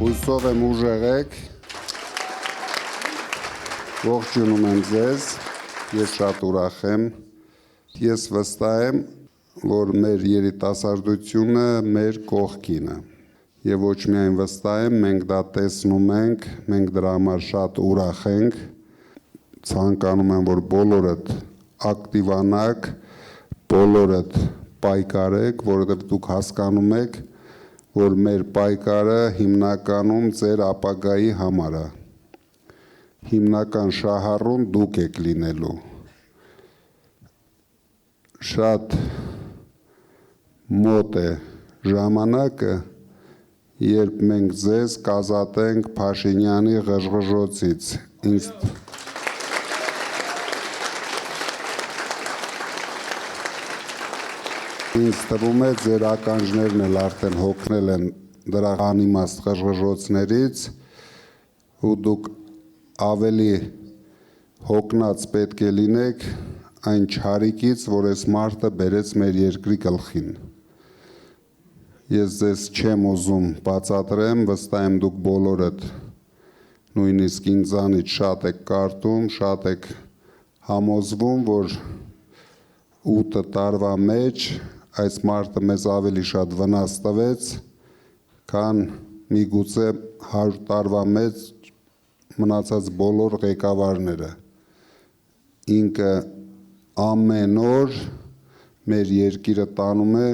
Հույսով եմ ուժեղ եք, ողջունում եմ ձեզ, ես շատ ուրախ եմ, ես վստահ եմ, որ մեր երիտասարդությունը մեր կողքին է, և ոչ միայն վստահ եմ, մենք դա տեսնում ենք, մենք դրա համար շատ ուրախ ենք, ցանկանում եմ, որ բոլորդ ակտիվանաք, բոլորդ պայքարեք, որովհետև դուք հասկանում եք, որ մեր պայքարը հիմնականում ձեր ապագայի համար է, հիմնական շահառուն դուք եք լինելու, շատ մոտ է ժամանակը, երբ մենք ձեզ կազատենք Փաշինյանի ղժղժոցից, Ինձ թվում է ձեր ականջներն էլ արդեն հոգնել են դրա անիմաստ ղժղժոցներից ու դուք ավելի հոգնած պետք է լինեք այն չարիքից, որ այս մարդը բերեց մեր երկրի գլխին։ Ես ձեզ չեմ ուզում բացատրեմ, վստահ եմ դուք բոլորդ նույնիսկ ինձանից շատ եք կարդում, շատ եք համոզվում, որ 8 տարվա մեջ այս մարդը մեզ ավելի շատ վնաս տվեց, քան միգուցե 100 տարվա մեջ մնացած բոլոր ղեկավարները։ Ինքը ամեն օր մեր երկիրը տանում է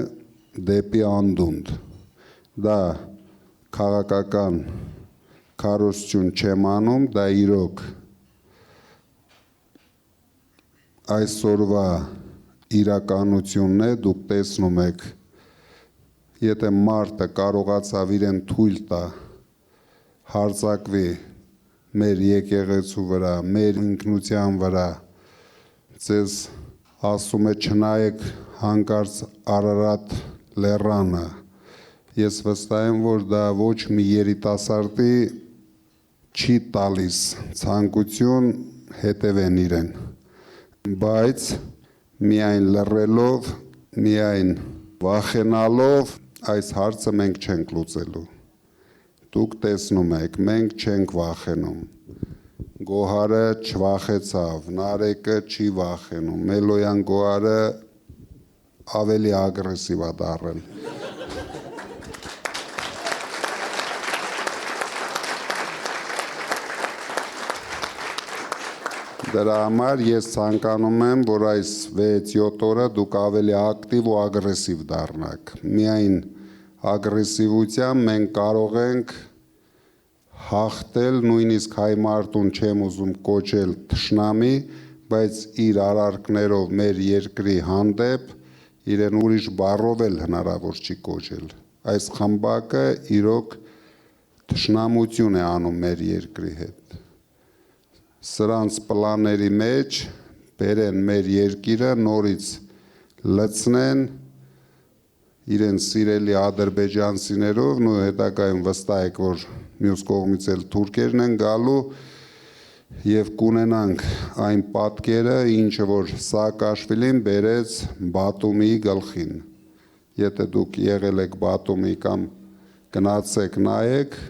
դեպի անդունդ։ Դա քաղաքական քարոզություն չեմ անում, դա իրոք այսօրվա իրականությունն է, դուք տեսնում եք, եթե մարդը կարողացավ իրեն թույլ տա հարձակվի մեր եկեղեցու վրա, մեր ինքնության վրա, ձեզ ասում է չնայեք հանկարծ Արարատ լեռանը, ես վստահ եմ, որ դա ոչ մի երիտասարդի չի տալիս ցանկություն հետևեն իրեն, բայց միայն լռելով, միայն վախենալով այս հարցը մենք չենք լուծելու։ Դուք տեսնում եք, մենք չենք վախենում։ Գոհարը չվախեցավ, Նարեկը չի վախենում, Մելոյան Գոհարը ավելի ագրեսիվ է դառել։ Դրա համար ես ցանկանում եմ, որ այս 6-7 օրը դուք ավելի ակտիվ ու ագրեսիվ դառնաք։ Միայն ագրեսիվությամբ մենք կարող ենք հաղթել, նույնիսկ հայ մարդուն չեմ ուզում կոչել թշնամի, բայց իր արարքներով մեր երկրի հանդեպ իրեն ուրիշ բառով էլ հնարավոր չի կոչել։ Այս խմբակը իրոք թշնամություն է անում մեր երկրի հետ։ Սրանց պլանների մեջ բերեն մեր երկիրը նորից լցնեն իրեն սիրելի ադրբեջանցիներով, ու հետագայում վստահ եք, որ մյուս կողմից էլ թուրքերն են գալու և կունենանք այն պատկերը, ինչը որ Սաակաշվիլին բերեց Բաթումիի գլխին։ Եթե դուք եղել եք Բաթումի կամ գնացեք նայեք,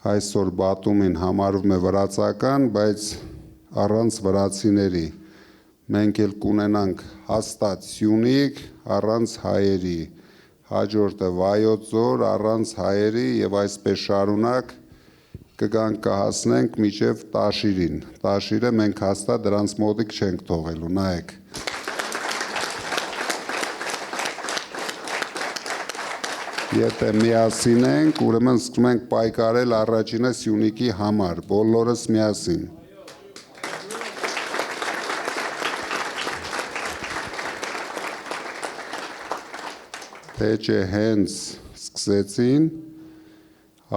այսօր Բաթումին համարվում է վրացական, բայց առանց վրացիների, մենք էլ կունենանք հաստատ Սյունիք առանց հայերի, հաջորդը Վայոց ձոր առանց հայերի և այսպես շարունակ կգանք կհասնենք մինչև Տաշիրին, Տաշիրը մենք հաստատ դրանց մոտիկ չենք թողելու, նայեք։ Եթե միասին ենք, ուրեմն սկսում ենք պայքարել առաջինը Սյունիքի համար, բոլորս միասին։ Թե չէ հենց սկսեցին,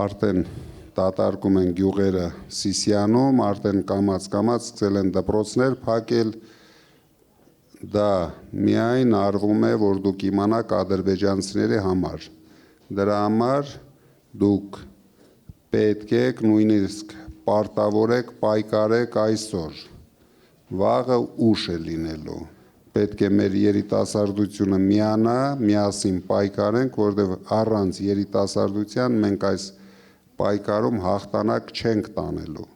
արդեն դատարկում են գյուղերը Սիսիանում, արդեն կամաց-կամաց սկսել են դպրոցներ փակել, դա միայն արվում է, որ դուք իմանաք ադրբեջանցիների համար։ Դրա համար դուք պետք եք նույնիսկ պարտավոր եք պայքարեք այսօր, վաղը ուշ է լինելու, պետք է մեր երիտասարդությունը միանա, միասին պայքարենք, որտեղ առանց երիտասարդության մենք այս պայքարում հաղթանակ չենք տանելու,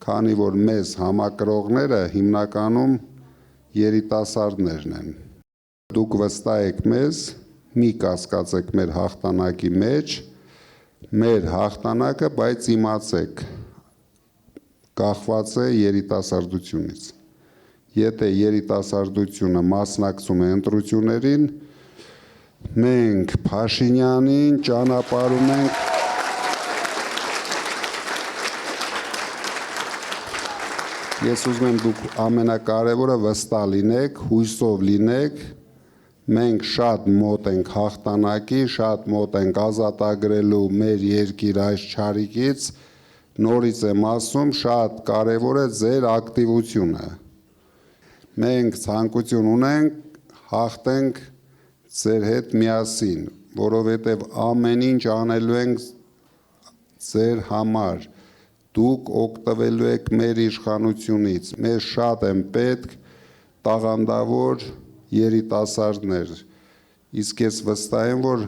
քանի որ մեզ համակրողները հիմնականում երիտասարդներն են։ Դուք վստահ եք մեզ, մի կասկածեք մեր հաղթանակի մեջ, մեր հաղթանակը, բայց իմացեք, կախված է երիտասարդությունից։ Եթե երիտասարդությունը մասնակցում է ընտրություններին, մենք Փաշինյանին ճանապարհում ենք։ Ես ուզում եմ դուք ամենակարևորը վստահ լինեք, հույսով լինեք, մենք շատ մոտ ենք հաղթանակի, շատ մոտ ենք ազատագրելու մեր երկիր այս չարիքից, նորից եմ ասում, շատ կարևոր է ձեր ակտիվությունը։ Մենք ցանկություն ունենք հաղթենք ձեր հետ միասին, որովհետև ամեն ինչ անելու ենք ձեր համար, դուք օգտվելու եք մեր իշխանությունից, մեզ շատ են պետք տաղանդավոր երիտասարդներ, իսկ ես վստահ եմ, որ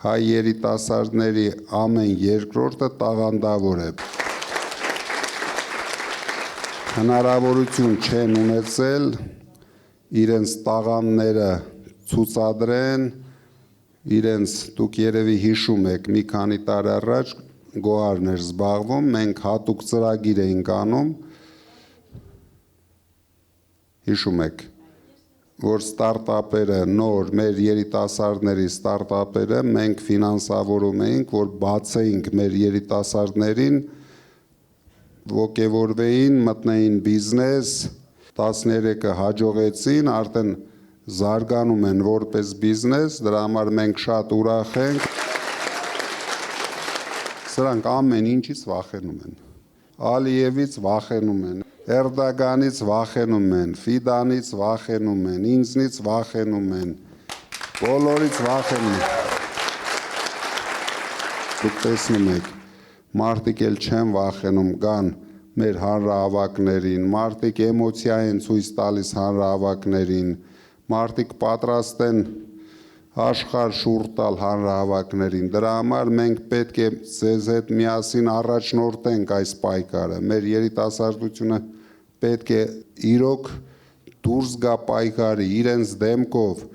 հայ երիտասարդների ամեն երկրորդը տաղանդավոր է։ Հնարավորություն չեն ունեցել իրենց տաղանդները ցուցադրեն, դուք երևի հիշում եք, մի քանի տարի առաջ գոհարներ զբաղվում, մենք հատուկ ծրագիր էինք անում, հիշում եք, որ ստարտափերը նոր, մեր երիտասարդների ստարտափերը մենք ֆինանսավորում էինք, որ բացեինք մեր երիտասարդներին, ոգևորվեին, մտնեին բիզնես, 13-ը հաջողեցին, արդեն զարգանում են որպես բիզնես, դրա համար մենք շատ ուրախ ենք։ Սրանք ամեն ինչից վախենում են, Ալիևից վախենում են, Էրդոգանից վախենում են, Ֆիդանից վախենում են, ինձնից վախենում են, բոլորից վախենում են։ Դուք տեսնում եք, մարդիկ էլ չեն վախենում, գան մեր հանրահավաքներին, մարդիկ էմոցիա են ցույց տալիս հանրահավաքներին, մարդիկ պատրաստ են աշխարհ շուռ տալ հանրահավաքներին, դրա համար մենք պետք է ձեզ հետ միասին առաջնորդենք այս պայքարը, մեր երիտասարդությունը պետք է իրոք դուրս գա պայքարի, իրենց դեմքով,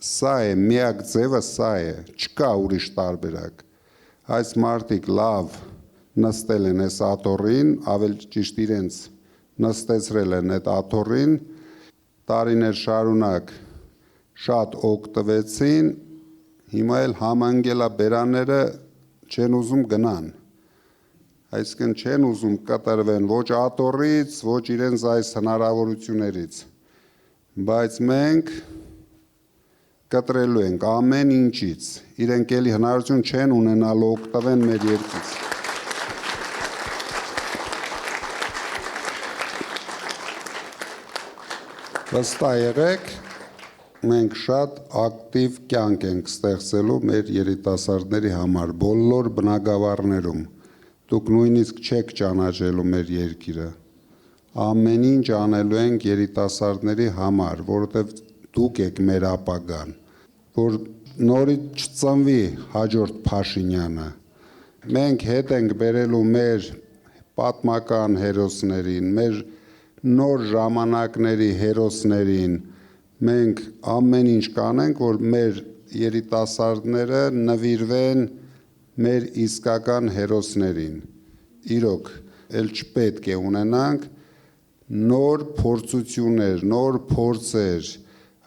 սա է, միակ ձևը սա է, չկա ուրիշ տարբերակ, այս մարդիկ լավ նստել են այս աթոռին, ավելի ճիշտ իրենց նստեցրել են այդ աթոռին, տարիներ շարունակ շատ օգտվեցին, հիմա էլ համանգելաբերանները չեն ուզում գնան, այսինքն չեն ուզում կտրվեն ոչ աթոռից, ոչ իրենց այս հնարավորություններից, բայց մենք կտրելու ենք ամեն ինչից, իրենք էլի հնարավորություն չեն ունենալու օգտվեն մեր երկրից։ Վստահ եղեք, մենք շատ ակտիվ կյանք ենք ստեղծելու մեր երիտասարդների համար, բոլոր բնակավարներում, դուք նույնիսկ չեք ճանաչելու մեր երկիրը, ամեն ինչ անելու ենք երիտասարդների համար, որովհետև դուք եք մեր ապագան, որ նորից չծնվի հաջորդ Փաշինյանը, մենք հետ ենք բերելու մեր պատմական հերոսներին, մեր նոր ժամանակների հերոսներին, մենք ամեն ինչ կանենք, որ մեր երիտասարդները նվիրվեն մեր իսկական հերոսներին, իրոք, էլ չպետք է ունենանք նոր փորձություններ, նոր փորձեր,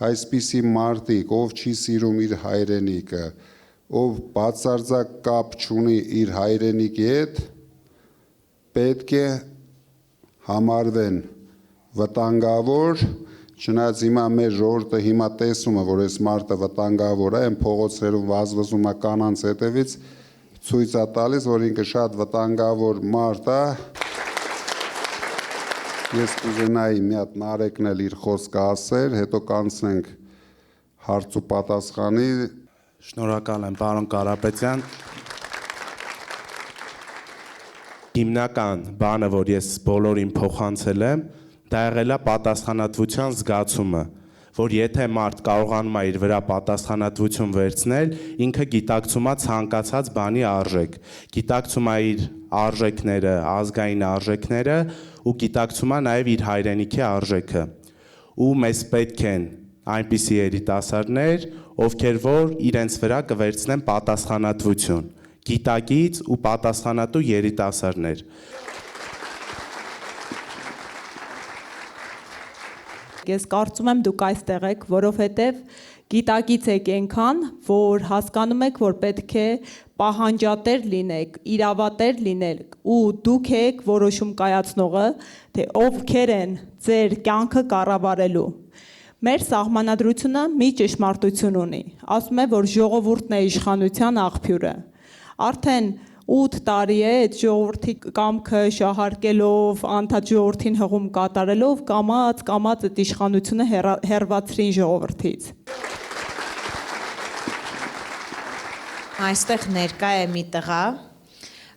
այսպիսի մարդիկ, ով չի սիրում իր հայրենիքը, ով բացարձակ կապ չունի իր հայրենիքի հետ, պետք է համարվեն վտանգավոր, չնայած հիմա մեր ժողովուրդը հիմա տեսում է, որ այս մարդը վտանգավոր է, այն փողոցներում վազվզում է կանանց հետևից, ցույց է տալիս, որ ինքը շատ վտանգավոր մարդ է։ Ես կուզենայի մի հատ Նարեկն էլ իր խոսքը ասեր, հետո կանցնենք հարց ու պատասխանի։ Շնորհակալ եմ, պարոն Կարապետյան։ Հիմնական բանը, որ ես բոլորին փոխանցել եմ, դա եղել է պատասխանատվության զգացումը, որ եթե մարդ կարողանում է իր վրա պատասխանատվություն վերցնել, ինքը գիտակցում է ցանկացած բանի արժեք, գիտակցում է իր արժեքները, ազգային արժեքները ու գիտակցում է նաև իր հայրենիքի արժեքը։ Ու մեզ պետք են այնպիսի երիտասարդներ, ովքեր որ իրենց վրա կվերցնեն պատասխանատվություն, գիտակից ու պատասխանատու երիտասարդներ։ Ես կարծում եմ դուք այստեղ եք, որովհետև գիտակից եք այնքան, որ հասկանում եք, որ պետք է պահանջատեր լինեք, իրավատեր լինեք ու դուք եք որոշում կայացնողը, թե ովքեր են ձեր կյանքը կառավարելու։ Մեր սահմանադրությունը մի ճշմարտություն ունի, ասում է, որ ժողովուրդն է իշխանության աղբյուրը։ Արդեն 8 տարի է այդ ժողովրդի կամքը շահարկելով, անդադ ժողովրդին հղում կատարելով, կամած այդ իշխանությունը հեռացրին ժողովրդից։ Այստեղ ներկա է մի տղա,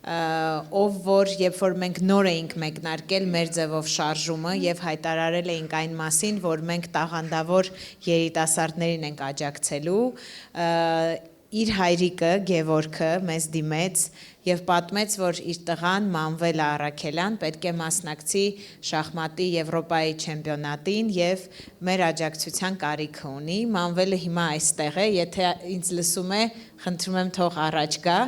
ով որ երբ որ մենք նոր էինք մեկնարկել մեր ձևով շարժումը եւ հայտարարել էինք այն մասին, որ մենք տաղանդավոր երիտասարդներին ենք աջակցելու, իր հայրիկը Գևորգը մեզ դիմեց եւ պատմեց, որ իր տղան Մանվել Առաքելյան պետք է մասնակցի շախմատի Եվրոպայի չեմպիոնատին եւ մեր աջակցության կարիքը ունի։ Մանվելը հիմա այստեղ է, եթե ինձ լսում է, խնդրում եմ թող առաջ գա։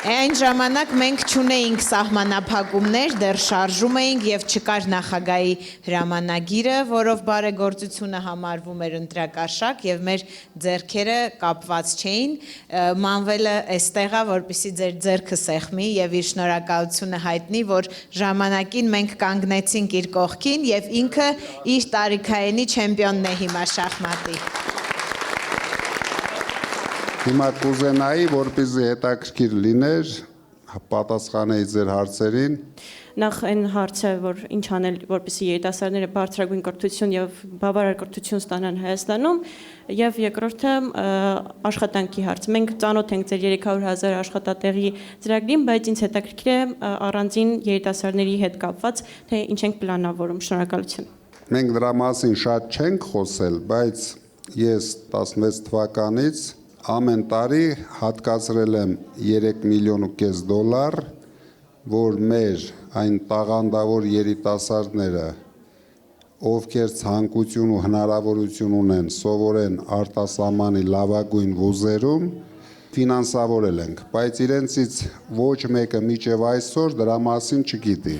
Այն ժամանակ մենք չունեինք սահմանափակումներ, դեռ շարժում էինք եւ չկար նախագահի հրամանագիրը, որով բարեգործությունը համարվում էր ընտրակաշակ եւ մեր ձեռքերը կապված չէին։ Մանվելը այստեղ է, որպեսզի ձեր ձեռքը սեղմի եւ իր շնորհակալությունը հայտնի, որ ժամանակին մենք կանգնեցինք իր կողքին եւ ինքը իր տարիքայինի չեմպիոնն է հիմա շախմատի։ Հիմա կուզենայի, որպեսզի հետաքրքիր լիներ, պատասխանեի ձեր հարցերին։ Նախ այն հարցը, որ ինչ անել, որպեսզի երիտասարդները բարձրագույն կրթություն եւ բավարար կրթություն ստանան Հայաստանում, եւ երկրորդը աշխատանքի հարց։ Մենք ծանոթ ենք ձեր 300,000 աշխատատեղի ծրագրին, բայց ինձ հետաքրքիր է առանձին երիտասարդների հետ կապված, թե ինչ ենք պլանավորում։ Շնորհակալություն։ Մենք դրա մասին շատ չենք խոսել, բայց ես 16 թվականից ամեն տարի հատկացրել եմ 3,5 միլիոն դոլար, որ մեր այն տաղանդավոր երիտասարդները, ովքեր ցանկություն ու հնարավորություն ունեն սովորեն արտասահմանի լավագույն վուզերում, ֆինանսավորել ենք, բայց իրենցից ոչ մեկը մինչև այսօր դրա մասին չգիտի։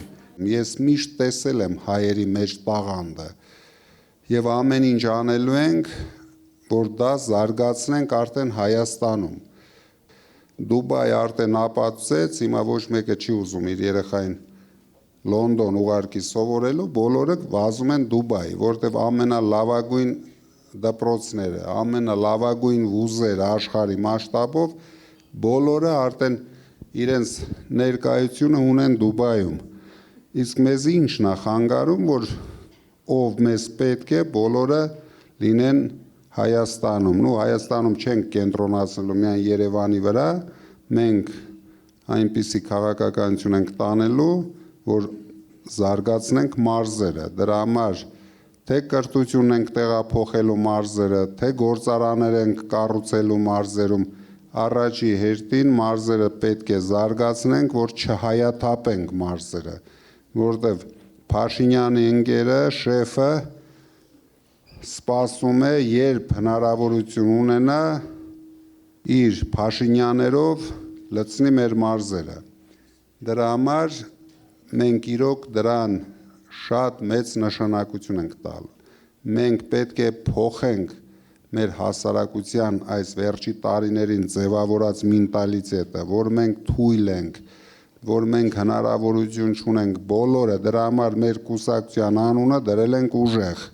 Ես միշտ տեսել եմ հայերի մեջ տաղանդը եւ ամեն ինչ անելու ենք, որ դա զարգացնենք արդեն Հայաստանում։ Դուբայ արդեն ապացուցեց, հիմա ոչ մեկը չի ուզում իր երեխային Լոնդոն ուղարկի սովորելու, բոլորը վազում են Դուբայ, որտեղ ամենալավագույն դպրոցները, ամենալավագույն վուզերը աշխարհի մասշտաբով բոլորը արդեն իրենց ներկայությունը ունեն Դուբայում։ Իսկ մեզ ինչն է խանգարում, որ ով մեզ պետք է, բոլորը լինեն Հայաստանում, Հայաստանում չենք կենտրոնացնելու միայն Երևանի վրա, մենք այնպիսի քաղաքականություն ենք տանելու, որ զարգացնենք մարզերը, դրա համար թե կրթությունն ենք տեղափոխելու մարզերը, թե գործարաններ ենք կառուցելու մարզերում, առաջի հերթին մարզերը պետք է զարգացնենք, որ չհայաթափենք մարզերը, որտեղ Փաշինյանի ընկերը, շեֆը սպասում է, երբ հնարավորություն ունենա իր Փաշինյաներով լցնի մեր մարզերը։ Դրա համար մենք իրոք դրան շատ մեծ նշանակություն ենք տալ։ Մենք պետք է փոխենք մեր հասարակության այս վերջի տարիներին ձևավորած մենտալիտետը, որ մենք թույլ ենք, որ մենք հնարավորություն չունենք բոլորը, դրա համար մեր կուսակցության անունը դրել ենք ուժեղ,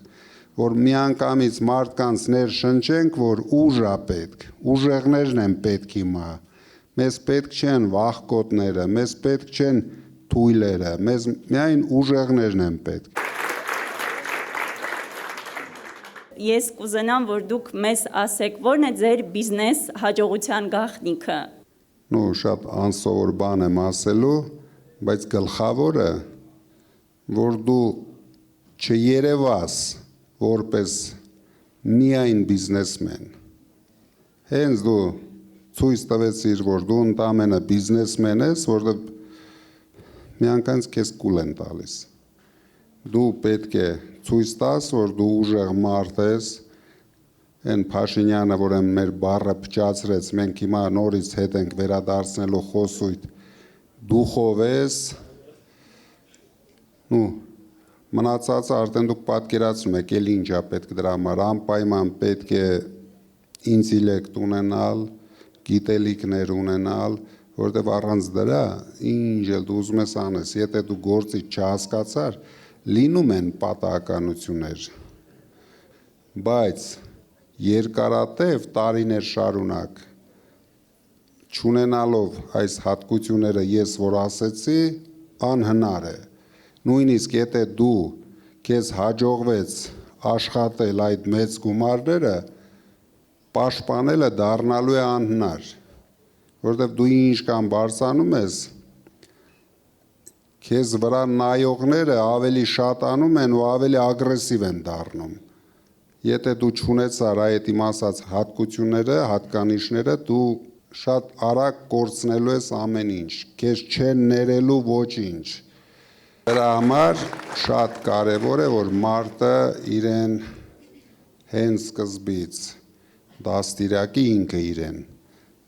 որ միանգամից մարդկանց ներշնչենք, որ ուժ է պետք, ուժեղներն են պետք հիմա, մեզ պետք չեն վախկոտները, մեզ պետք չեն թույլերը, մեզ միայն ուժեղներն են պետք։ Ես կուզենամ, որ դուք մեզ ասեք, որն է ձեր բիզնես հաջողության գաղտնիքը։ Շատ անսովոր բան եմ ասելու, բայց գլխավորը, որ դու չերևաս, որպես միայն բիզնեսմեն։ Հենց դու ցույց տվեցիր, որ դու ընդամենը բիզնեսմեն ես, որտեղ միանգամից քեզ կուլ են տալիս։ Դու պետք է ցույց տաս, որ դու ուժեղ մարդ ես, այն Փաշինյանը, որ մեր բառը փչացրեց, մենք հիմա նորից հետ ենք վերադարձնելու խոսույթ, դուխով ես, մնացածը արդեն դուք պատկերացնում եք, էլ ինչա պետք դրա համար, անպայման պետք է ինտելեկտ ունենալ, գիտելիքներ ունենալ, որտեղ առանց դրա ինչ էլ դու ուզում ես անես, եթե դու գործից չհասկացար, լինում են պատահականություններ, բայց երկարատև տարիներ շարունակ չունենալով այս հատկությունները ես որ ասեցի, անհնար է։ Նույնիսկ եթե դու քեզ հաջողվեց աշխատել այդ մեծ գումարները, պաշտպանելը դառնալու է անհնար, որովհետև դու ինչ կան բարձանում ես, քեզ վրա նայողները ավելի շատանում են ու ավելի ագրեսիվ են դառնում։ Եթե դու չունեցար այդ իմ ասած հատկությունները, հատկանիշները, դու շատ արագ կորցնելու ես ամեն ինչ, քեզ չեն ներելու ոչինչ։ Դրա համար շատ կարևոր է, որ մարդը իրեն հենց սկզբից դաստիարակի ինքը իրեն,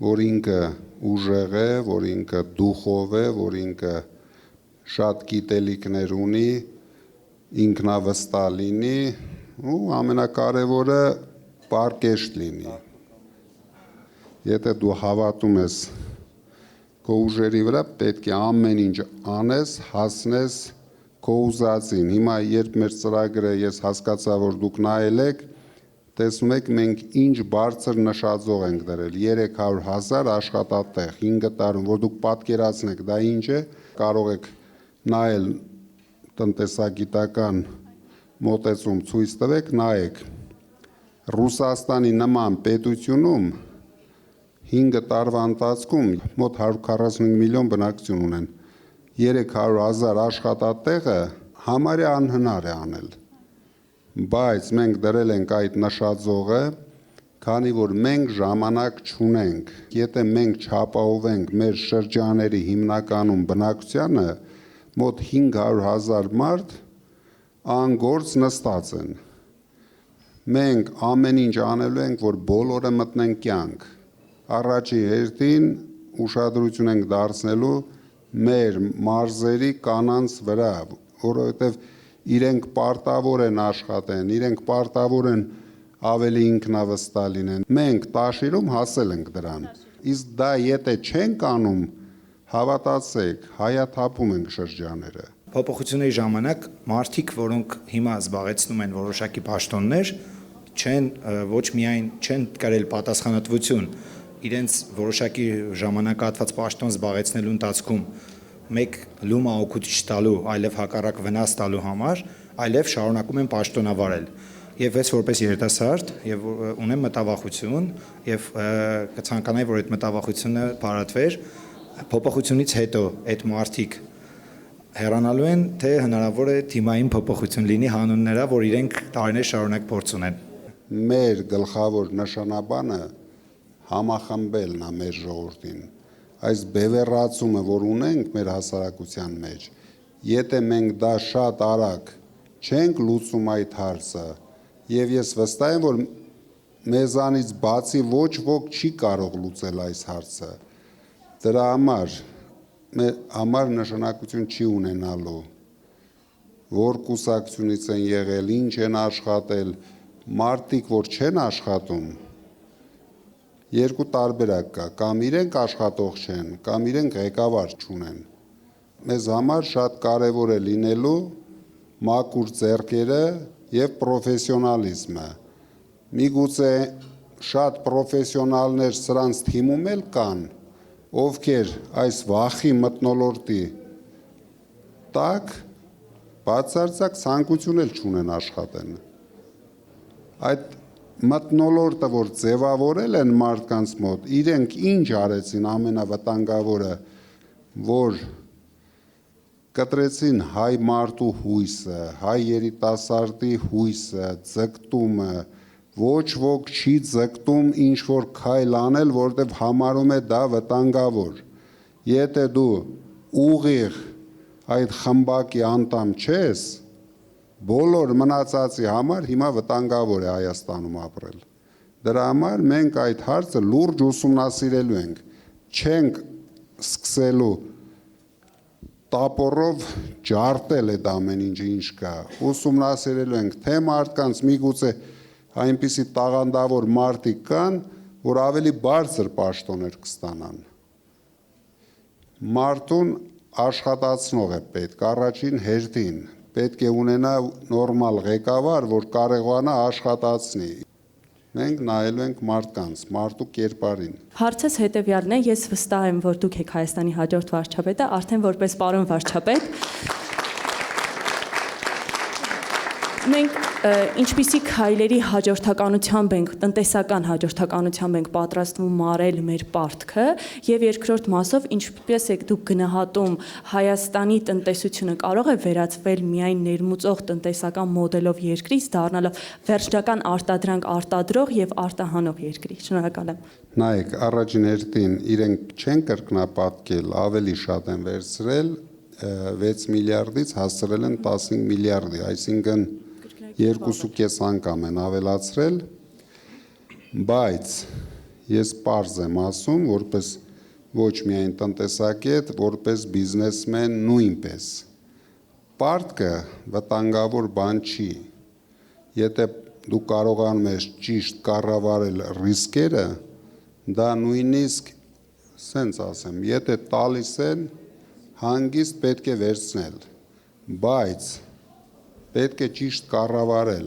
որ ինքը ուժեղ է, որ ինքը դուխով է, որ ինքը շատ գիտելիքներ ունի, ինքնավստահ լինի, ու ամենակարևորը պարկեշտ լինի։ Եթե դու հավատում ես քո ուժերի վրա, պետք է ամեն ինչ անես, հասնես քո ուզածին։ Հիմա երբ մեր ծրագրը ես հասկացա, որ դուք նայել եք, տեսնում եք մենք ինչ բարձր նշաձող ենք դրել, 300,000 աշխատատեղ 5 տարում, որ դուք պատկերացնեք, դա ինչ է, կարող եք նայել տնտեսագիտական մոտեցում ցույց տվեք, նայեք, Ռուսաստանի նման պետությունում 5 տարվա ընթացքում մոտ 145 միլիոն բնակչություն ունեն, 300,000 աշխատատեղը համարյա անհնար է անել, բայց մենք դրել ենք այդ նշաձողը, քանի որ մենք ժամանակ չունենք, եթե մենք չապահովենք մեր շրջաների հիմնականում բնակչությանը, մոտ 500,000 մարդ անգործ նստած են։ Մենք ամեն ինչ անելու ենք, որ բոլորը մտնեն կյանք։ Առաջի հերթին ուշադրություն ենք դարձնելու մեր մարզերի կանանց վրա, որովհետև իրենք պարտավոր են աշխատեն, իրենք պարտավոր են ավելի ինքնավստահ լինեն։ Մենք տաշիրում հասել ենք դրան։ Իսկ դա եթե չենք անում, հավատացեք, հայաթափում ենք շրջաները։ Փոփոխությունների ժամանակ մարդիկ, որոնք հիմա զբաղեցնում են որոշակի պաշտոններ, ոչ միայն չեն կրել պատասխանատվություն իրենց որոշակի ժամանակահատված պաշտոն զբաղեցնելու ընթացքում մեկ լումա օգուտ չտալու, այլև հակառակ վնաս տալու համար, այլև շարունակում են պաշտոնավարել։ Եվ ես որպես երիտասարդ եւ ունեմ մտավախություն եւ կցանկանայի, որ այդ մտավախությունը փարատվեր փոփոխությունից հետո այդ մարդիկ հեռանալու են, թե հնարավոր է թիմային փոփոխություն լինի հանուն նրա, որ իրենք տարիներ շարունակ փորձ ունեն։ Մեր գլխավոր նշանաբանը համախմբելն է մեր ժողովրդին։ Այս բևեռացումը, որ ունենք մեր հասարակության մեջ, եթե մենք դա շատ արագ չենք լուծում այդ հարցը, եւ ես վստահ եմ, որ մեզանից բացի ոչ ոք չի կարող լուծել այս հարցը, դրա համար նշանակություն չի ունենալու, որ կուսակցությունից են եղել, ինչ են աշխատել, մարդիկ, որ չեն աշխատում, երկու տարբերակ կա, կամ իրենք աշխատող չեն, կամ իրենք ղեկավար չունեն։ Մեզ համար շատ կարևոր է լինելու մաքուր ձեռքերը եւ պրոֆեսիոնալիզմը։ Միգուցե շատ պրոֆեսիոնալներ սրանց թիմում էլ կան, ովքեր այս վախի մթնոլորտի տակ բացարձակ ցանկություն էլ չունեն աշխատեն։ Այդ մթնոլորտը, որ ձևավորել են մարդկանց մոտ, իրենք ինչ արեցին ամենավտանգավորը, որ կտրեցին հայ մարդու հույսը, հայ երիտասարդի հույսը, ձգտումը, ոչ ոք չի ձգտում ինչ որ քայլ անել, որտեղ համարում է դա վտանգավոր։ Եթե դու ուղիղ այդ խմբակի անդամ չես, բոլոր մնացածի համար հիմա վտանգավոր է Հայաստանում ապրել։ Դրա համար մենք այդ հարցը լուրջ ուսումնասիրելու ենք, չենք սկսելու տապորով ջարդել այդ ամեն ինչ կա, ուսումնասիրելու ենք, թե մարդկանց միգուցե այնպիսի տաղանդավոր մարդիկ կան, որ ավելի բարձր պաշտոններ կստանան։ Մարդուն աշխատացնող է պետք, առաջին հերթին, պետք է ունենա նորմալ ղեկավար, որ կարողանա աշխատացնի։ Մենք նայելու ենք մարդկանց, մարդու կերպարին։ Հարցս հետևյալն է, ես վստահ եմ, որ դուք եք Հայաստանի հաջորդ վարչապետը, արդեն որպես պարոն վարչապետ։ Մենք ինչպիսի քայլերի հաջորդականությամբ ենք, տնտեսական հաջորդականությամբ ենք պատրաստվում մարել մեր պարտքը եւ երկրորդ մասով ինչպես եք դուք գնահատում Հայաստանի տնտեսությունը կարող է վերածվել միայն ներմուծող տնտեսական մոդելով երկրից դառնալով վերջնական արտադրանք արտադրող եւ արտահանող երկրի։ Շնորհակալ եմ։ Նայեք, առաջին հերթին իրենք չեն կրկնապատկել, ավելի շատ են վերցրել 6 միլիարդից հասցրել են 15 միլիարդի, այսինքն 2.5 անգամ են ավելացրել, բայց ես պարզ եմ ասում, որպես ոչ միայն տնտեսագետ, որպես բիզնեսմեն նույնպես։ Պարտքը վտանգավոր բան չի։ Եթե դու կարողանում ես ճիշտ կառավարել ռիսկերը, դա նույնիսկ, սենց ասեմ, եթե տալիս են, հանգիստ պետք է վերցնել, բայց պետք է ճիշտ կառավարել,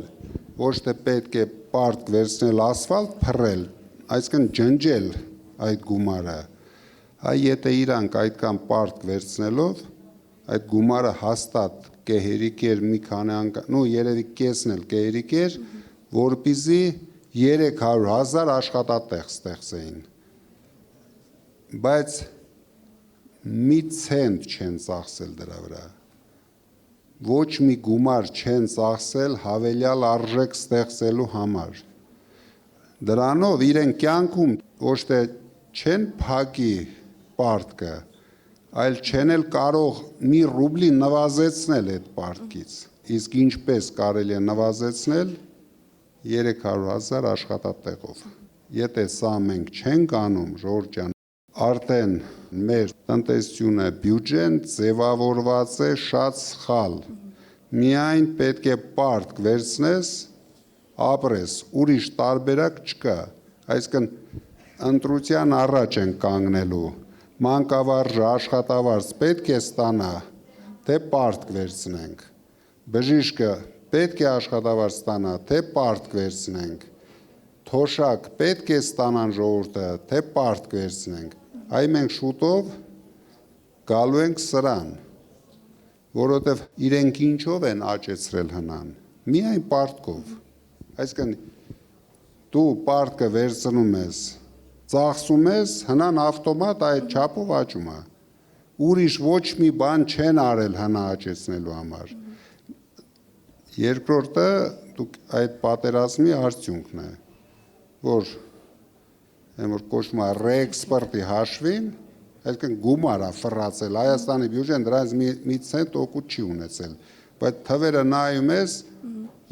ոչ թե պետք է պարտք վերցնել ասֆալտ փռել, այսինքն ջնջել այդ գումարը, այ եթե իրանք այդքան պարտք վերցնելով, այդ գումարը հաստատ կհերիկեր մի քանի անգամ, երևի կեսն էլ կհերիկեր, որպեսզի 300,000 աշխատատեղ ստեղծեին, բայց մի ցենտ չեն ծախսել դրա վրա։ Ոչ մի գումար չեն ծախսել հավելյալ արժեք ստեղծելու համար։ Դրանով իրեն կյանքում ոչ թե չեն փակի պարտքը, այլ չեն էլ կարող մի ռուբլի նվազեցնել այդ պարտքից։ Իսկ ինչպես կարելի է նվազեցնել 300,000 աշխատատեղով։ Եթե սա մենք չենք անում, Ժորժ ջան, արդեն մեր տնտեսությունը բյուջեն ձևավորված է շատ սխալ։ Միայն պետք է պարտք վերցնես, ապրես, ուրիշ տարբերակ չկա։ Այսինքն ընտրության առաջ են կանգնելու։ Մանկավարժը, աշխատավարձ պետք է ստանա, թե պարտք վերցնենք։ Բժիշկը պետք է աշխատավարձ ստանա, թե պարտք վերցնենք։ Թոշակ պետք է ստանան ժողովուրդը, թե պարտք վերցնենք։ Այ մենք շուտով գալու ենք սրան, որովհետև իրենք ինչով են աճեցրել հնան, միայն պարտքով։ Այսինքն դու պարտքը վերցնում ես, ծախսում ես, հնան ավտոմատ այդ չափով աճում է։ Ուրիշ ոչ մի բան չեն արել հնա աճեցնելու համար։ Երկրորդը այդ պատերազմի արդյունքն է, որ կոչվում է ռեէքսպորտի հաշվին, այսինքն գումար է ֆռացել, Հայաստանի բյուջեն դրանից մի ցենտ օգուտ չի ունեցել, բայց թվերը նայում ես,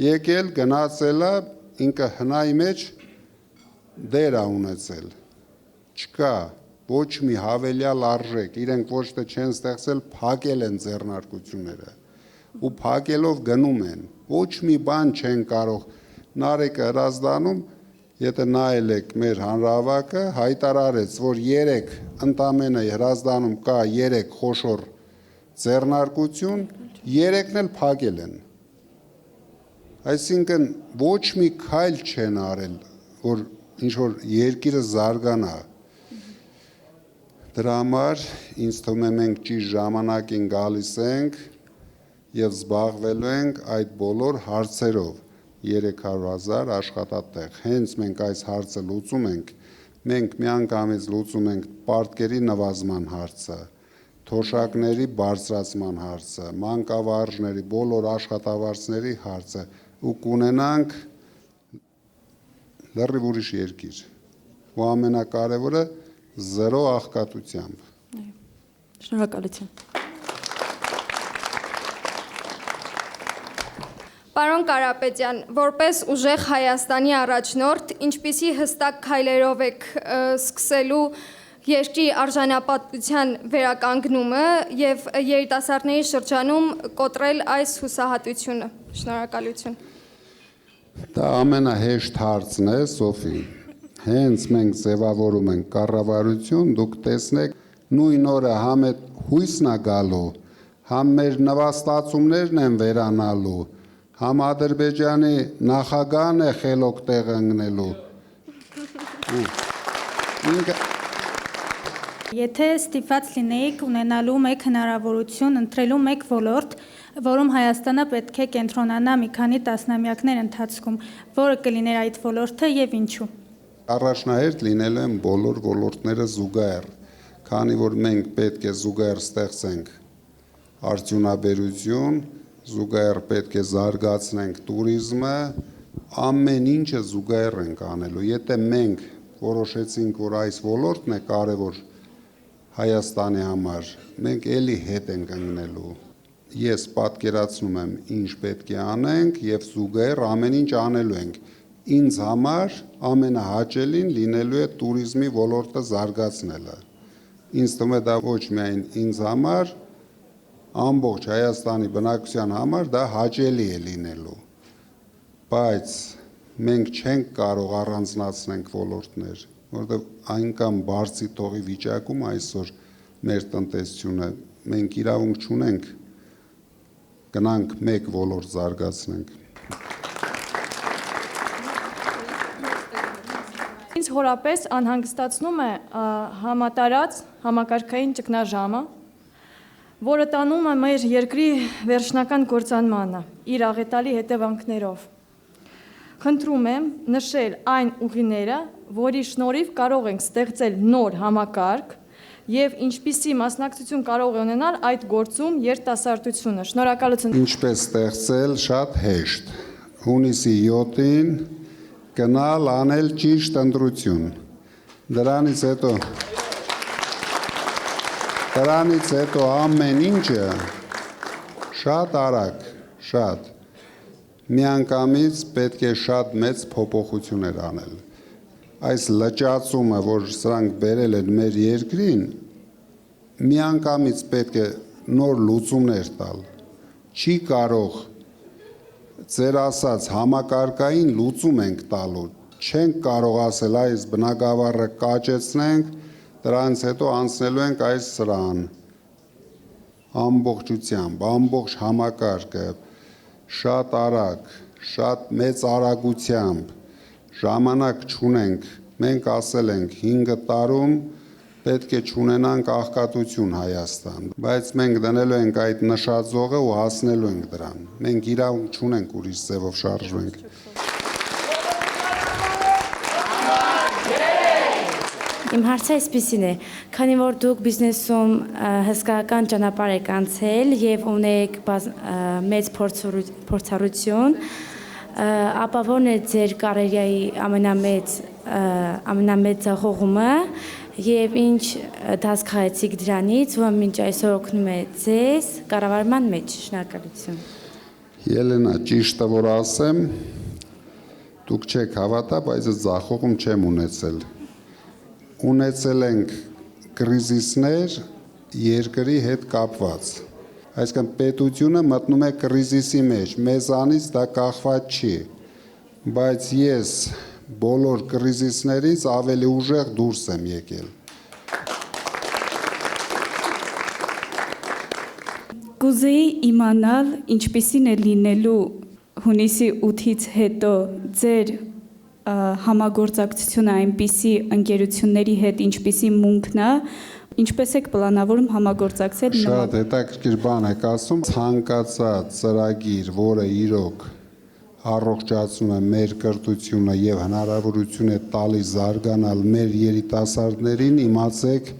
եկել, գնացել է, ինքը հնայի մեջ դեր է ունեցել, չկա ոչ մի հավելյալ արժեք, իրենք ոչ թե չեն ստեղծել, փակել են ձեռնարկությունները, ու փակելով գնում են, ոչ մի բան չեն կարող, Նարեկը Հրազդանում, եթե նայել եք մեր հանրահավաքը, հայտարարեց, որ 3 ընդամենը Հրազդանում կա 3 խոշոր ձեռնարկություն, 3-ն էլ փակել են։ Այսինքն ոչ մի քայլ չեն արել, որ ինչ-որ երկիրը զարգանա։ Դրա համար ինձ թվում է մենք ճիշտ ժամանակին գալիս ենք և զբաղվելու ենք այդ բոլոր հարցերով, 300,000 աշխատատեղ, հենց մենք այս հարցը լուծում ենք, մենք միանգամից լուծում ենք պարտքերի նվազման հարցը, թոշակների բարձրացման հարցը, մանկավարժների, բոլոր աշխատավարձների հարցը ու կունենանք լրիվ ուրիշ երկիր։ Ու ամենակարևորը զերո աղքատությամբ։ Շնորհակալություն։ Պարոն Կարապետյան, որպես ուժեղ Հայաստանի առաջնորդ, ինչպիսի հստակ քայլերով եք սկսելու երկրի արժանապատվության վերականգնումը եւ երիտասարդների շրջանում կոտրել այս հուսահատությունը։ Շնորհակալություն։ Դա ամենահեշտ հարցն է, Սոֆի։ Հենց մենք ձևավորում ենք կառավարություն, դուք տեսնեք նույն օրը համ այդ հույսն է գալու, համ մեր նվաստացումներն են վերանալու, համ Ադրբեջանի նախագահն է խելոք տեղ ընկնելու։ Եթե ստիպված լինեիք ունենալու մեկ հնարավորություն ընտրելու մեկ ոլորտ, որում Հայաստանը պետք է կենտրոնանա մի քանի տասնամյակներ ընթացքում, որը կլիներ այդ ոլորտը եւ ինչու։ Առաջնահերթ լինելու են բոլոր ոլորտները զուգահեռ, քանի որ մենք պետք է զուգահեռ ստեղծենք արդյունաբերություն, զուգահեռ պետք է զարգացնենք туриզմը, ամեն ինչը զուգահեռ ենք անելու։ Եթե մենք որոշեցինք, որ այս ոլորտն է կարևոր Հայաստանի համար, մենք էլի հետ ենք ընկնելու։ Ես պատկերացնում եմ, ինչ պետք է անենք եւ զուգահեռ ամեն ինչ անելու ենք։ Ինձ համար ամենահաճելին լինելու է туриզմի ոլորտը զարգացնելը։ Ինձ թվում է դա ոչ միայն ինձ համար, ամբողջ Հայաստանի բնակչության համար դա հաճելի է լինելու։ Բայց մենք չենք կարող առանձնացնենք ոլորտներ, որովհետև այնքան բարձի տողի վիճակում այսօր մեր տնտեսությունը, մենք իրավունք չունենք գնանք մեկ ոլորտ զարգացնենք։ Ինձ հորապես անհանգստացնում է համատարած համակարգային ճգնաժամը, որը տանում է մեր երկրի վերջնական կործանմանը իր աղետալի հետևանքներով։ Խնդրում եմ նշել այն ուղիները, որի շնորհիվ կարող ենք ստեղծել նոր համակարգ եւ ինչպիսի մասնակցություն կարող է ունենալ այդ գործում երիտասարդությունը։ Շնորհակալություն։ Ինչպես ստեղծել, շատ հեշտ։ Հունիսի 7-ին գնալ անել ճիշտ ընտրություն։ Դրանից հետո ամեն ինչը շատ արագ, շատ միանգամից պետք է շատ մեծ փոփոխություններ անել։ Այս լճացումը, որ սրանք բերել են մեր երկրին, միանգամից պետք է նոր լուծումներ տալ։ Չի կարող ձեր ասած համակարգային լուծում ենք տալու, չենք կարող ասել այս բնակավարը կաճեցնենք, դրանից հետո անցնելու ենք այս սրան, ամբողջությամբ, ամբողջ համակարգը, շատ արագ, շատ մեծ արագությամբ, ժամանակ չունենք, մենք ասել ենք 5 տարում պետք է չունենանք աղքատություն Հայաստան, բայց մենք դնելու ենք այդ նշաձողը ու հասնելու ենք դրան, մենք իրավունք չունենք ուրիշ ձևով շարժվենք։ Իմ հարցը այսպիսին է, քանի որ դուք բիզնեսում հսկայական ճանապարհ եք անցել եւ ունեք մեծ փորձառություն, ապա ո՞րն է ձեր կարիերայի ամենամեծ ձախողումը եւ ինչ դաս քաղեցիք դրանից, որ մինչ այսօր օգնում է ձեզ կառավարման մեջ։ Շնորհակալություն։ Ելենա, ճիշտը որ ասեմ, դուք չեք հավատա, բայց ձախողում չեմ ունեցել։ Ունեցել ենք կրիզիսներ երկրի հետ կապված։ Այսինքն պետությունը մտնում է կրիզիսի մեջ, մեզանից դա կախված չի, բայց ես բոլոր կրիզիսներից ավելի ուժեղ դուրս եմ եկել։ Կուզեի իմանալ ինչպիսին է լինելու հունիսի 8-ից հետո ձեր համագործակցությունը այնպիսի ընկերությունների հետ, ինչպիսի մունքն է, ինչպես եք պլանավորում համագործակցել։ Շատ հետաքրքիր բան եք ասում, ցանկացած ծրագիր, որը իրոք առողջացնում է մեր կրթությունը եւ հնարավորություն է տալիս զարգանալ մեր երիտասարդներին, իմացեք,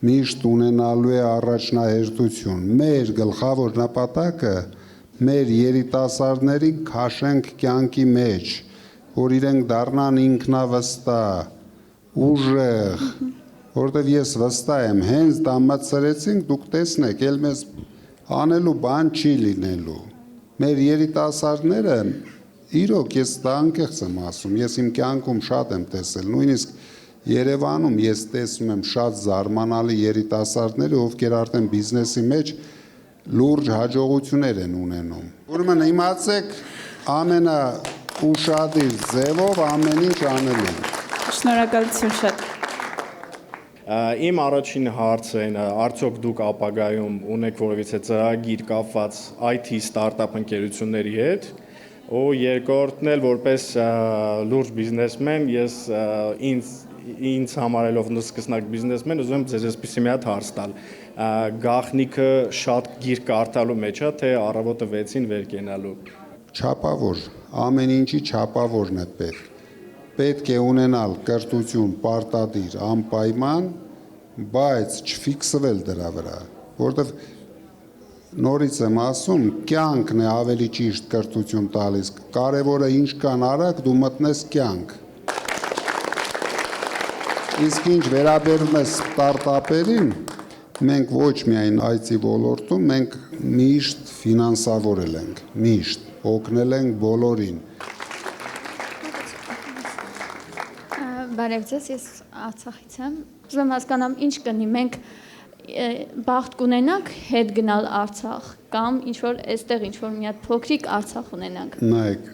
միշտ ունենալու է առաջնահերթություն։ Մեր գլխավոր նպատակը մեր երիտասարդներին քաշենք կյանքի մեջ, որ իրենք դառնան ինքնավստահ, ուժեղ, որտեվ ես վստահ եմ, հենց դա մտցրեցինք, դուք տեսնեք, ել մեզ անելու բան չի լինելու։ Մեր երիտասարդները, իրոք ես դա անկեղծ եմ ասում, ես իմ կյանքում շատ եմ տեսել, նույնիսկ Երևանում ես տեսնում եմ շատ զարմանալի երիտասարդներ, ովքեր արդեն բիզնեսի մեջ լուրջ հաջողություններ են ունենում։ Ուրեմն իմացեք ամենաուշադիր ձևով ամեն ինչ անելու։ Շնորհակալություն շատ։ Իմ առաջին հարցը այն է, արդյոք դուք ապագայում ունեք որևիցե ծրագիր կապված IT ստարտափ ընկերությունների հետ, ու երկրորդն էլ որպես լուրջ բիզնեսմեն, ես ինձ համարելով սկսնակ բիզնեսմեն, ուզում եմ ձեզ այսպիսի մի հատ հարց տալ։ Գաղտնիքը շատ գիրք կարդալու մեջ է, թե առավոտը 6-ին վեր կենալու։ Չափավոր, ամեն ինչի չափավորն է պետք։ Պետք է ունենալ կրթություն, պարտադիր, անպայման, բայց չֆիքսվել դրա վրա, որտեվ նորից եմ ասում, կյանքն է ավելի ճիշտ կրթություն տալիս, կարևորը ինչքան արագ դու մտնես կյանք։ Իսկ ինչ վերաբերում է ստարտափերին, մենք ոչ միայն IT ոլորտում, մենք միշտ ֆինանսավորել ենք, միշտ օգնել ենք բոլորին։ Բարև ձեզ, ես Արցախից եմ։ Ուզում եմ հասկանամ, ինչ կնի, մենք բախտ կունենանք հետ գնալ Արցախ կամ ինչ որ այստեղ ինչ որ մի հատ փոքրիկ Արցախ ունենանք։ Նայեք,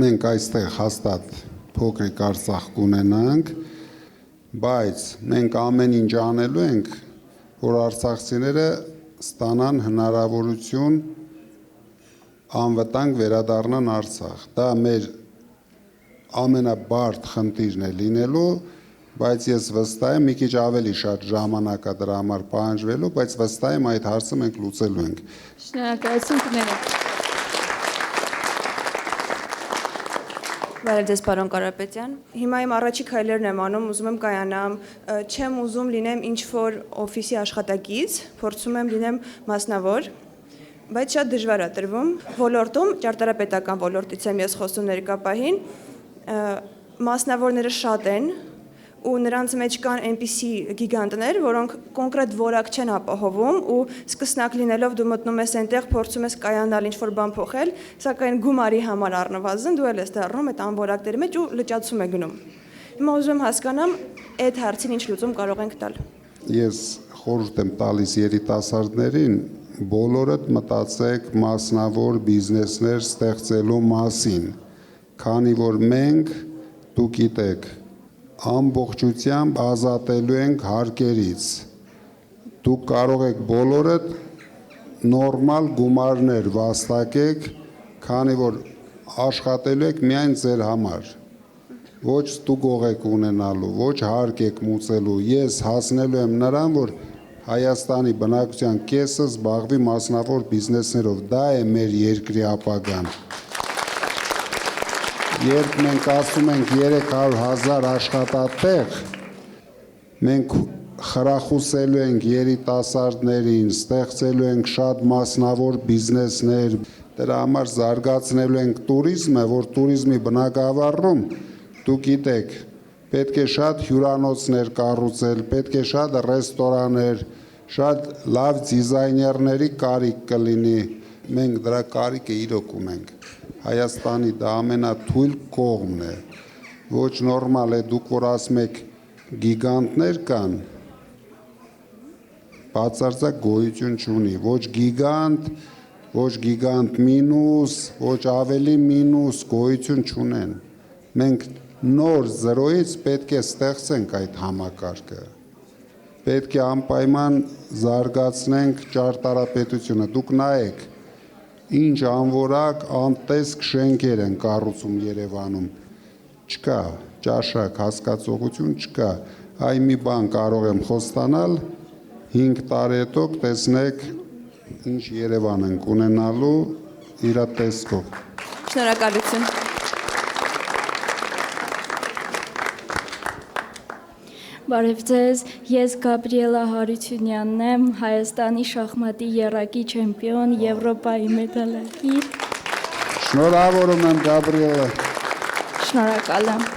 մենք այստեղ հաստատ փոքրիկ Արցախ կունենանք, բայց մենք ամեն ինչ անելու ենք, որ արցախցիները ստանան հնարավորություն անվտանգ վերադառնան Արցախ։ Դա մեր ամենաբարդ խնդիրն է լինելու, բայց ես վստահ եմ, մի քիչ ավելի շատ ժամանակ է դրա համար պահանջվելու, բայց վստահ եմ այդ հարցը մենք լուծելու ենք։ Շնորհակալություն կներեք։ Բարև ձեզ, պարոն Կարապետյան։ Հիմա իմ առաջի քայլերն եմ անում, ուզում եմ կայանամ, չեմ ուզում լինեմ ինչ-որ օֆիսի աշխատակից, փորձում եմ լինեմ մասնավոր, բայց շատ դժվար է տրվում։ Ոլորտում, ճարտարապետական ոլորտից եմ ես խոսում ներկա պահին, մասնավորները շատ են, ու նրանց մեջ կան այնպիսի գիգանտներ, որոնք կոնկրետ որակ չեն ապահովում ու սկսնակ լինելով դու մտնում ես այնտեղ, փորձում ես կայանալ ինչ-որ բան փոխել, սակայն գումարի համար առնվազն դու էլ ես դառնում այդ անորակների մեջ ու լճացում է գնում։ Հիմա ուզում եմ հասկանամ այդ հարցին ինչ լուծում կարող ենք տալ։ Ես խորհուրդ եմ տալիս երիտասարդներին, բոլորդ մտածեք մասնավոր բիզնեսներ ստեղծելու մասին, քանի որ մենք, դուք գիտեք, ամբողջությամբ ազատելու ենք հարկերից։ Դուք կարող եք բոլորդ նորմալ գումարներ վաստակեք, քանի որ աշխատելու եք միայն ձեր համար։ Ոչ ստուգող եք ունենալու, ոչ հարկ եք մուծելու։ Ես հասնելու եմ նրան, որ Հայաստանի բնակչության կեսը զբաղվի մասնավոր բիզնեսներով։ Դա է մեր երկրի ապագան։ Երբ մենք ասում ենք 300,000 աշխատատեղ, մենք խրախուսելու ենք երիտասարդներին, ստեղծելու ենք շատ մասնավոր բիզնեսներ, դրա համար զարգացնելու ենք տուրիզմը, որ տուրիզմի բնագավառում, դուք գիտեք, պետք է շատ հյուրանոցներ կառուցել, պետք է շատ ռեստորաններ, շատ լավ դիզայներների կարիք կլինի, մենք դրա կարիքը իրոք ունենք։ Հայաստանի դա ամենաթույլ կողմն է, ոչ նորմալ է, դուք որ ասում եք գիգանտներ կան, բացարձակ գոյություն չունի, ոչ գիգանտ մինուս, ոչ ավելի մինուս, գոյություն չունեն, մենք նոր զրոյից պետք է ստեղծենք այդ համակարգը, պետք է անպայման զարգացնենք ճարտարապետությունը, դուք նայեք, ինչ անորակ անտեսք շենքեր են կառուցում Երևանում, չկա, ճաշակ, հասկացողություն չկա, այ մի բան կարող եմ խոստանալ, 5 տարի հետո տեսնեք, ինչ Երևան ենք ունենալու իր տեսքով։ Շնորհակալություն։ Բարև ձեզ, ես Գաբրիելա Հարությունյանն եմ, Հայաստանի շախմատի եռակի չեմպիոն, Եվրոպայի մեդալակիր։ Շնորհավորում եմ Գաբրիելա։ Շնորհակալ եմ։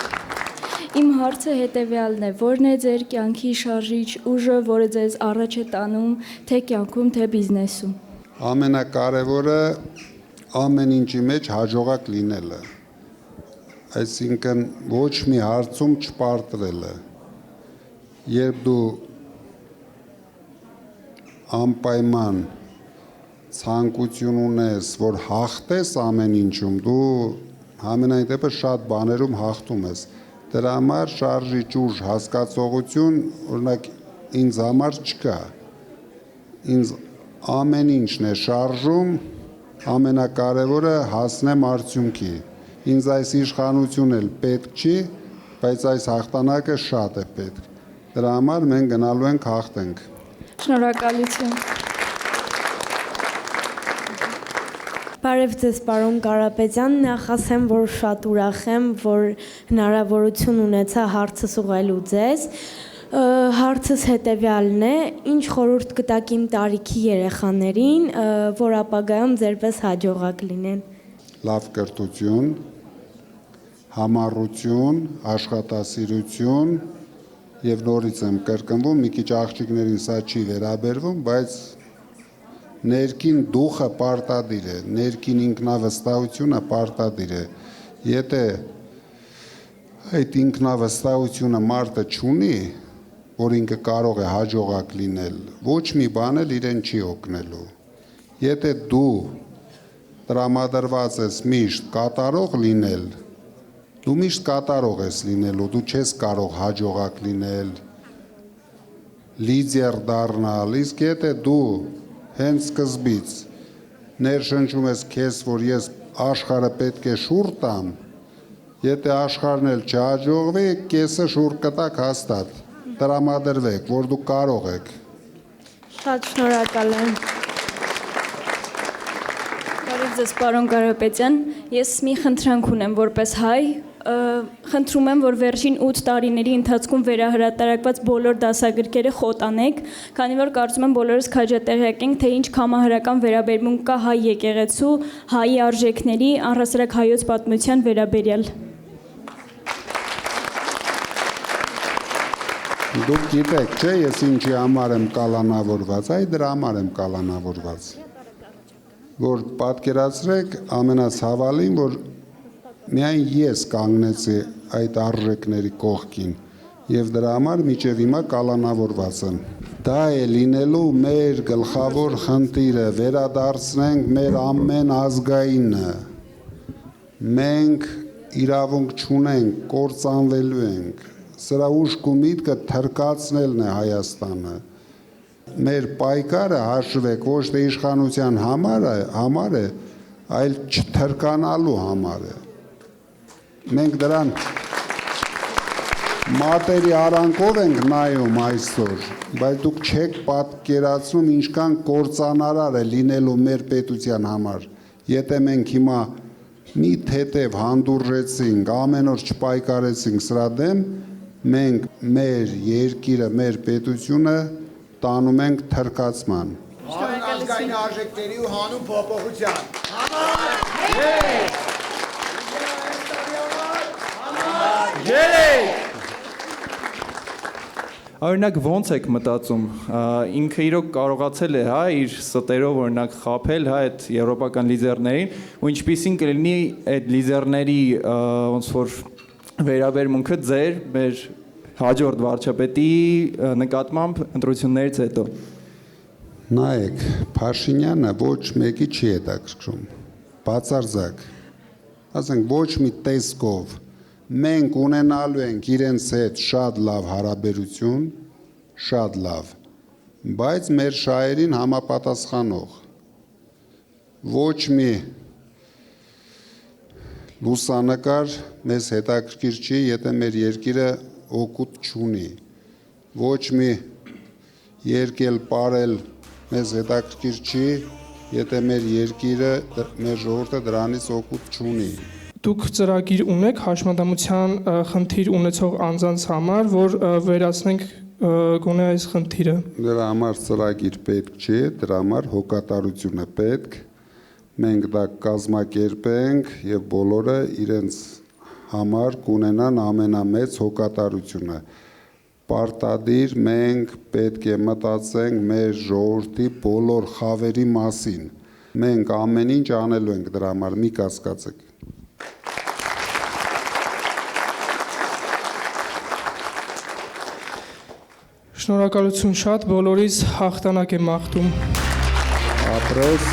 Իմ հարցը հետևյալն է. որն է ձեր կյանքի շարժիչ ուժը, որը ձեզ առաջ է տանում թե կյանքում, թե բիզնեսում։ Ամենակարևորը ամեն ինչի մեջ հաջողակ լինելը։ Այսինքն ոչ մի հարցում չպարտվելը։ Երբ դու անպայման ցանկություն ունես, որ հաղթես ամեն ինչում, դու համենայն դեպս շատ բաներում հաղթում ես։ Դրա համար շարժիչ ուժ հասկացողություն, օրինակ ինձ համար չկա։ Ինձ ամեն ինչն է շարժում, ամենակարևորը հասնեմ արդյունքի։ Ինձ այս իշխանություն էլ պետք չի, բայց այս հաղթանակը շատ է պետք։ Դրա համար մենք գնալու ենք հաղթենք։ Շնորհակալություն։ Բարև ձեզ, պարոն Կարապետյան, նախ ասեմ, որ շատ ուրախ եմ, որ հնարավորություն ունեցա հարցս ուղղելու ձեզ։ Հարցս հետևյալն է. ինչ խորհուրդ կտաք իմ տարիքի երեխաներին, որ ապագայում ձերպես հաջողակ լինեն։ Լավ կրթություն, համառություն, աշխատասիրություն եւ նորից եմ կրկնվում, մի քիչ աղջիկներին սա չի վերաբերվում, բայց ներքին դուխը պարտադիր է, ներքին ինքնավստահությունը պարտադիր է։ Եթե այդ ինքնավստահությունը մարդը չունի, որ ինքը կարող է հաջողակ լինել, ոչ մի բան էլ իրեն չի օգնելու։ Եթե դու տրամադրված ես միշտ կատարող լինել, դու միշտ կատարող ես լինելու, դու չես կարող հաջողակ լինել, լիդեր դառնալ, իսկ եթե դու հենց սկզբից ներշնչում ես քեզ, որ ես աշխարհը պետք է շուռ տամ, եթե աշխարհն էլ չհաջողվի, կեսը շուռ կտակ հաստատ, տրամադրվեք, որ դուք կարող եք։ Շատ շնորհակալ եմ։ Բարև ձեզ, պարոն Կարապետյան, ես մի խնդրանք ունեմ որպես հայ, խնդրում եմ, որ վերջին 8 տարիների ընթացքում վերահրատարակված բոլոր դասագրքերը խոտանեք, քանի որ կարծում եմ բոլորս քաջատեղյակ ենք, թե ինչ կամահարական վերաբերմունք կա հայ եկեղեցու, հայի արժեքների, առհասարակ հայոց պատմության վերաբերյալ։ Դուք գիտեք, չէ, ես ինչի համար եմ կալանավորված, այ դրա համար եմ կալանավորված, որ պատկերացրեք ամենացավալին, որ միայն ես կանգնեցի այդ արժեքների կողքին եւ դրա համար մինչեւ հիմա կալանավորված եմ։ Դա է լինելու մեր գլխավոր խնդիրը, վերադարձնենք մեր ամեն ազգայինը։ Մենք իրավունք չունենք, կործանվելու ենք։ Սրա ուշք ու միտքը թրկացնելն է Հայաստանը։ Մեր պայքարը հաշվեք ոչ թե իշխանության համար է, այլ չթրկանալու համար է։ Մենք դրան մատերի արանքով ենք նայում այսօր, բայց դուք չեք պատկերացնում ինչքան կործանարար է լինելու մեր պետության համար, եթե մենք հիմա մի թեթև հանդուրժեցինք, ամեն օր չպայքարեցինք սրա դեմ, մենք մեր երկիրը, մեր պետությունը տանում ենք թրկացման։ Ազգային արժեքների ու հանուն փոփոխության։ Օրինակ ո՞նց եք մտածում, ինքը իրոք կարողացել է, հա, իր ստերով օրինակ խաբել, հա, այդ եվրոպական լիդերներին, ու ինչպիսին կլինի այդ լիդերների ոնց որ վերաբերմունքը ձեր մեր հաջորդ վարչապետի նկատմամբ ընտրություններից հետո։ Նայեք, Փաշինյանը ոչ մեկի չի հետաքրքրում, բացարձակ, ասենք ոչ մի տեսքով, մենք ունենալու ենք իրենց հետ շատ լավ հարաբերություն, շատ լավ, բայց մեր շահերին համապատասխանող, ոչ մի լուսանկար մեզ հետաքրքիր չի, եթե մեր երկիրը օգուտ չունի, ոչ մի երկել պարել մեզ հետաքրքիր չի, եթե մեր երկիրը, մեր ժողովուրդը դրանից օգուտ չունի։ դուք ծրագիր ունեք հաշմանդամության խնդիր ունեցող անձանց համար, որ վերացնենք գոնե այս խնդիրը։ Դրա համար ծրագիր պետք չի, դրա համար հոգատարություն է պետք։ Մենք դա կազմակերպենք եւ բոլորը իրենց համար կունենան ամենամեծ հոգատարությունը։ Պարտադիր մենք պետք է մտածենք մեր ժողովրդի բոլոր խավերի մասին։ Մենք ամեն ինչ անելու ենք դրա համար, մի կասկածեք։ Շնորհակալություն շատ, բոլորիս հաղթանակ եմ մաղթում։ Ապրես